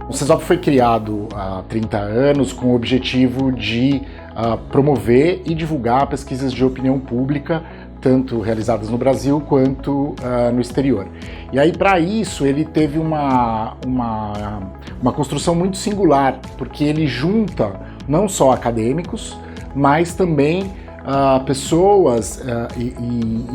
O CESOP foi criado há 30 anos com o objetivo de promover e divulgar pesquisas de opinião pública, tanto realizadas no Brasil quanto no exterior. E aí, para isso, ele teve uma construção muito singular, porque ele junta não só acadêmicos, mas também pessoas e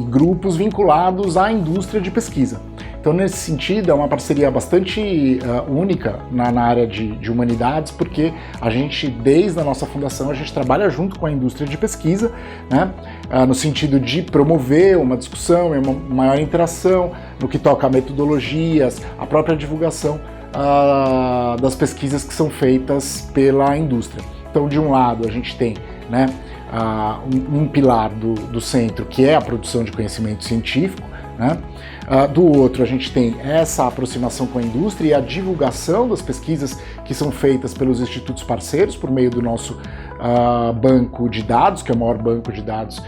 grupos vinculados à indústria de pesquisa. Então, nesse sentido, é uma parceria bastante única na área de humanidades, porque a gente, desde a nossa fundação, a gente trabalha junto com a indústria de pesquisa, né, no sentido de promover uma discussão e uma maior interação no que toca a metodologias, a própria divulgação das pesquisas que são feitas pela indústria. Então, de um lado, a gente tem, né, um pilar do centro, que é a produção de conhecimento científico, né? Do outro, a gente tem essa aproximação com a indústria e a divulgação das pesquisas que são feitas pelos institutos parceiros por meio do nosso banco de dados, que é o maior banco de dados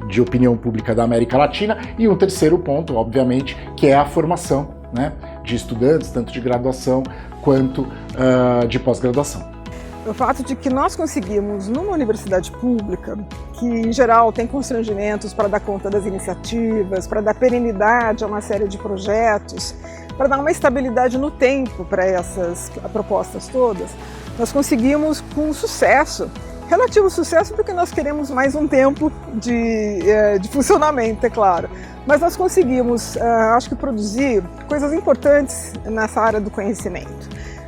de opinião pública da América Latina, e um terceiro ponto, obviamente, que é a formação, né, de estudantes, tanto de graduação quanto de pós-graduação. O fato de que nós conseguimos, numa universidade pública, que em geral tem constrangimentos para dar conta das iniciativas, para dar perenidade a uma série de projetos, para dar uma estabilidade no tempo para essas propostas todas, nós conseguimos com sucesso, relativo sucesso porque nós queremos mais um tempo de funcionamento, é claro, mas nós conseguimos, acho que, produzir coisas importantes nessa área do conhecimento.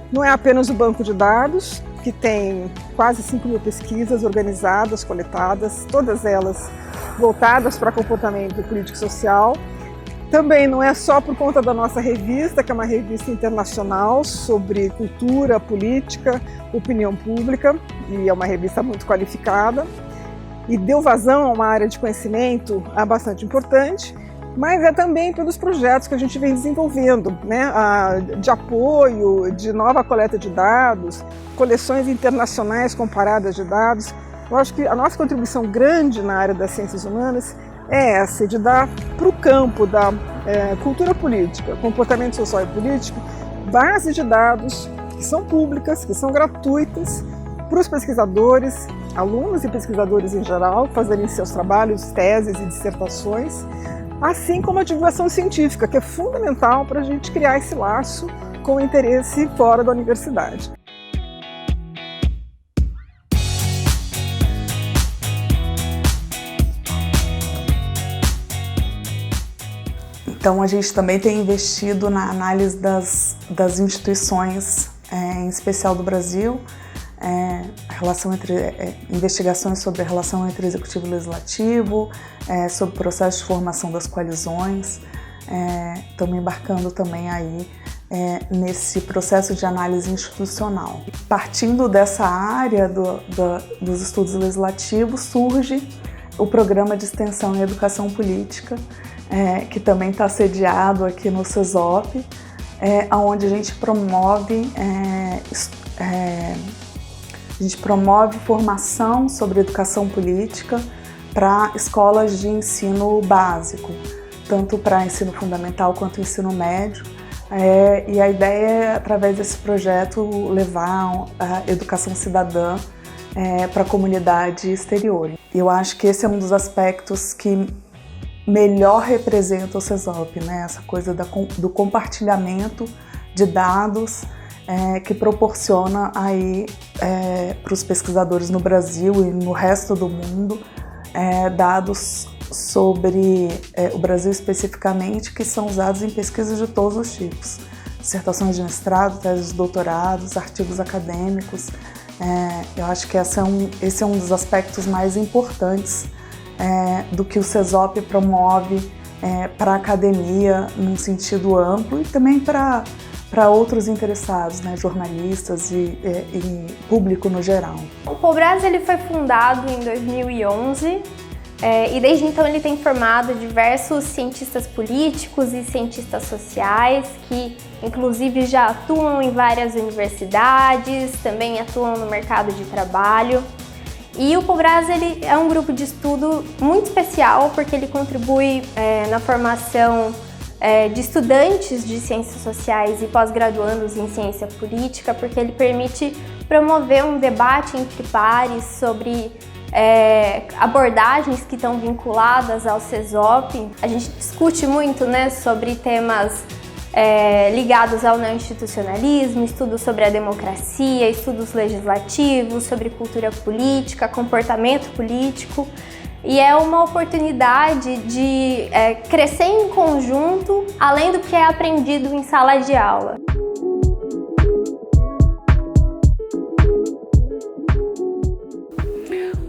Não é apenas o banco de dados, que tem quase 5.000 pesquisas organizadas, coletadas, todas elas voltadas para comportamento político e social. Também não é só por conta da nossa revista, que é uma revista internacional sobre cultura, política, opinião pública, e é uma revista muito qualificada, e deu vazão a uma área de conhecimento bastante importante, mas é também pelos projetos que a gente vem desenvolvendo, né, de apoio, de nova coleta de dados, coleções internacionais comparadas de dados. Eu acho que a nossa contribuição grande na área das ciências humanas é essa, de dar para o campo da cultura política, comportamento social e político, base de dados que são públicas, que são gratuitas, para os pesquisadores, alunos e pesquisadores em geral, fazerem seus trabalhos, teses e dissertações, assim como a divulgação científica, que é fundamental para a gente criar esse laço com o interesse fora da universidade. Então, a gente também tem investido na análise das instituições, em especial do Brasil, investigações sobre a relação entre executivo e legislativo, sobre o processo de formação das coalizões. Estamos embarcando também aí nesse processo de análise institucional. Partindo dessa área dos estudos legislativos, surge o programa de extensão em educação política, que também está sediado aqui no CESOP, onde a gente promove formação sobre educação política para escolas de ensino básico, tanto para ensino fundamental quanto ensino médio. E a ideia é, através desse projeto, levar a educação cidadã para a comunidade exterior. Eu acho que esse é um dos aspectos que melhor representa o CESOP, né? Essa coisa do compartilhamento de dados que proporciona aí para os pesquisadores no Brasil e no resto do mundo dados sobre o Brasil especificamente, que são usados em pesquisas de todos os tipos. Dissertações de mestrado, teses de doutorados, artigos acadêmicos. Eu acho que esse é um dos aspectos mais importantes do que o CESOP promove para a academia num sentido amplo e também para outros interessados, né, jornalistas e público no geral. O POBRAS ele foi fundado em 2011 e desde então ele tem formado diversos cientistas políticos e cientistas sociais que inclusive já atuam em várias universidades, também atuam no mercado de trabalho. E o POBRAS ele é um grupo de estudo muito especial porque ele contribui na formação de estudantes de ciências sociais e pós-graduandos em ciência política, porque ele permite promover um debate entre pares sobre abordagens que estão vinculadas ao CESOP. A gente discute muito, né, sobre temas ligados ao neoinstitucionalismo, estudos sobre a democracia, estudos legislativos, sobre cultura política, comportamento político. E é uma oportunidade de crescer em conjunto, além do que é aprendido em sala de aula.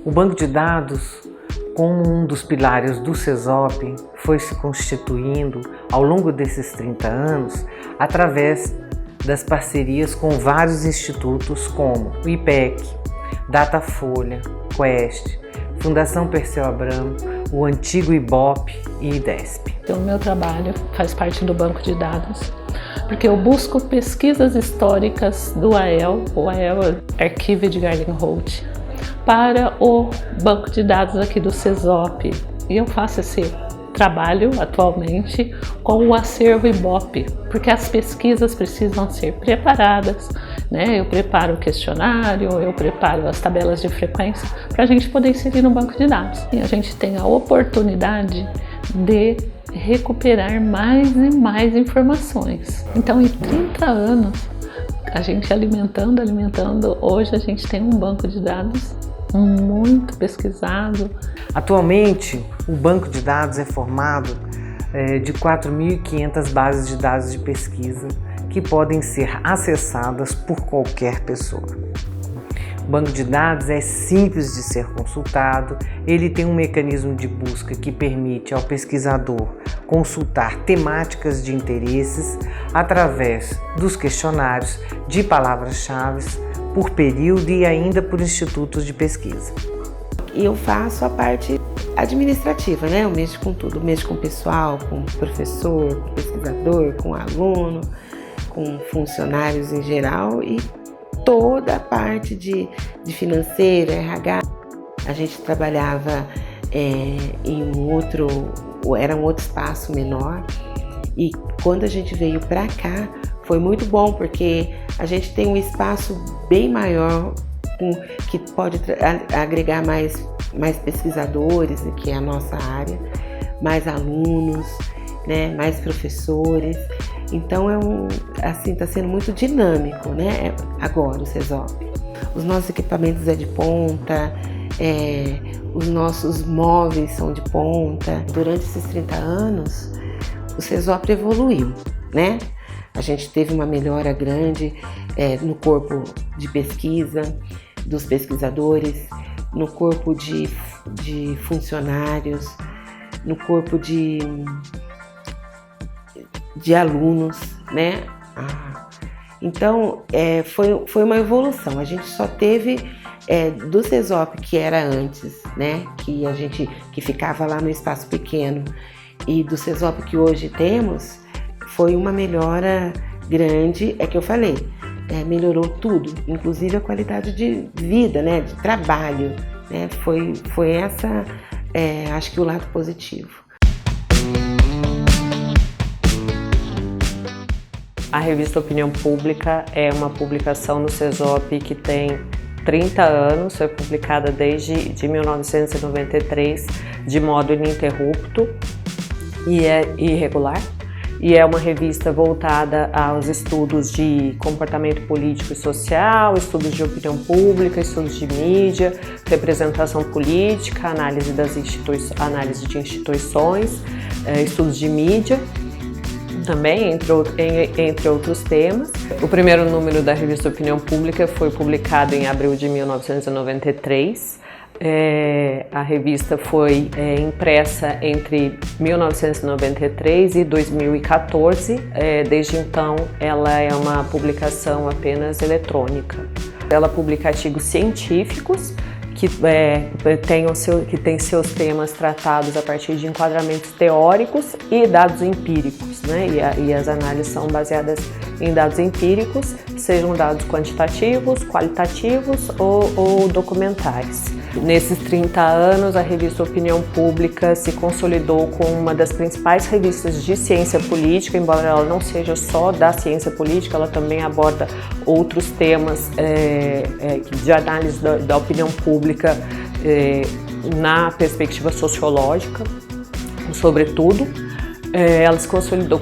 O banco de dados, como um dos pilares do CESOP, foi se constituindo ao longo desses 30 anos através das parcerias com vários institutos como o IPEC, Datafolha, Quest, Fundação Perseu Abramo, o antigo IBOP e IDESP. Então, o meu trabalho faz parte do banco de dados, porque eu busco pesquisas históricas do AEL, o AEL Arquivo de Garling-Holt, para o banco de dados aqui do CESOP. E eu faço esse trabalho atualmente com o acervo IBOP, porque as pesquisas precisam ser preparadas, né? Eu preparo o questionário, eu preparo as tabelas de frequência para a gente poder inserir no banco de dados. E a gente tem a oportunidade de recuperar mais e mais informações. Então, em 30 anos, a gente alimentando, hoje a gente tem um banco de dados muito pesquisado. Atualmente, o banco de dados é formado de 4.500 bases de dados de pesquisa que podem ser acessadas por qualquer pessoa. O banco de dados é simples de ser consultado, ele tem um mecanismo de busca que permite ao pesquisador consultar temáticas de interesses através dos questionários de palavras-chave por período e ainda por institutos de pesquisa. Eu faço a parte administrativa, né? Eu mexo com tudo, mexo com o pessoal, com o professor, com o pesquisador, com o aluno, com funcionários em geral e toda a parte de financeiro, RH. A gente trabalhava em um outro espaço menor e quando a gente veio para cá foi muito bom porque a gente tem um espaço bem maior que pode agregar mais pesquisadores, que é a nossa área, mais alunos, né, mais professores. Então está sendo muito dinâmico, né? Agora o CESOP. Os nossos equipamentos é de ponta, os nossos móveis são de ponta. Durante esses 30 anos, o CESOP evoluiu, né? A gente teve uma melhora grande no corpo de pesquisa, dos pesquisadores, no corpo de funcionários, no corpo de alunos, né? Então, foi uma evolução. A gente só teve do CESOP, que era antes, né? Que ficava lá no espaço pequeno, e do CESOP que hoje temos, foi uma melhora grande, que eu falei, melhorou tudo, inclusive a qualidade de vida, né? De trabalho, né? Foi essa, acho que o lado positivo. A revista Opinião Pública é uma publicação no CESOP que tem 30 anos, foi publicada desde 1993 de modo ininterrupto e é irregular. E é uma revista voltada aos estudos de comportamento político e social, estudos de opinião pública, estudos de mídia, representação política, análise de instituições, estudos de mídia, também, entre outros temas. O primeiro número da revista Opinião Pública foi publicado em abril de 1993. A revista foi impressa entre 1993 e 2014. Desde então, ela é uma publicação apenas eletrônica. Ela publica artigos científicos que tem seus temas tratados a partir de enquadramentos teóricos e dados empíricos, né? E as análises são baseadas em dados empíricos, sejam dados quantitativos, qualitativos ou documentais. Nesses 30 anos, a revista Opinião Pública se consolidou como uma das principais revistas de ciência política, embora ela não seja só da ciência política, ela também aborda outros temas de análise da opinião pública na perspectiva sociológica, sobretudo. Ela se consolidou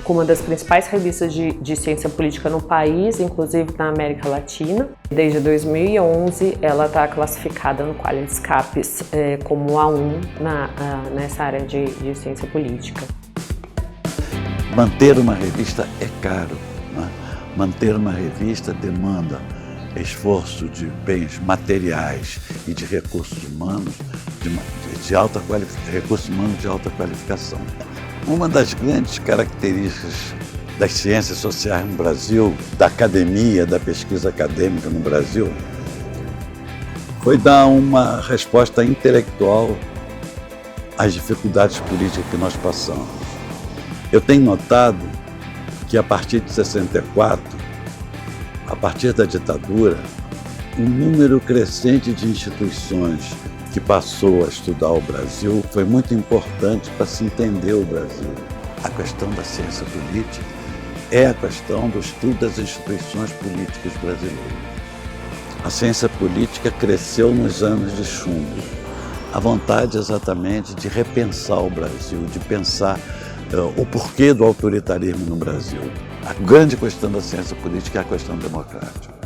como uma das principais revistas de ciência política no país, inclusive na América Latina. Desde 2011, ela está classificada no Qualis Capes como A1 nessa área de ciência política. Manter uma revista é caro, né? Manter uma revista demanda esforço de bens materiais e de recursos humanos recursos humanos de alta qualificação. Uma das grandes características das ciências sociais no Brasil, da academia, da pesquisa acadêmica no Brasil, foi dar uma resposta intelectual às dificuldades políticas que nós passamos. Eu tenho notado que a partir de 64, a partir da ditadura, um número crescente de instituições que passou a estudar o Brasil foi muito importante para se entender o Brasil. A questão da ciência política é a questão do estudo das instituições políticas brasileiras. A ciência política cresceu nos anos de chumbo. A vontade exatamente de repensar o Brasil, de pensar o porquê do autoritarismo no Brasil. A grande questão da ciência política é a questão democrática.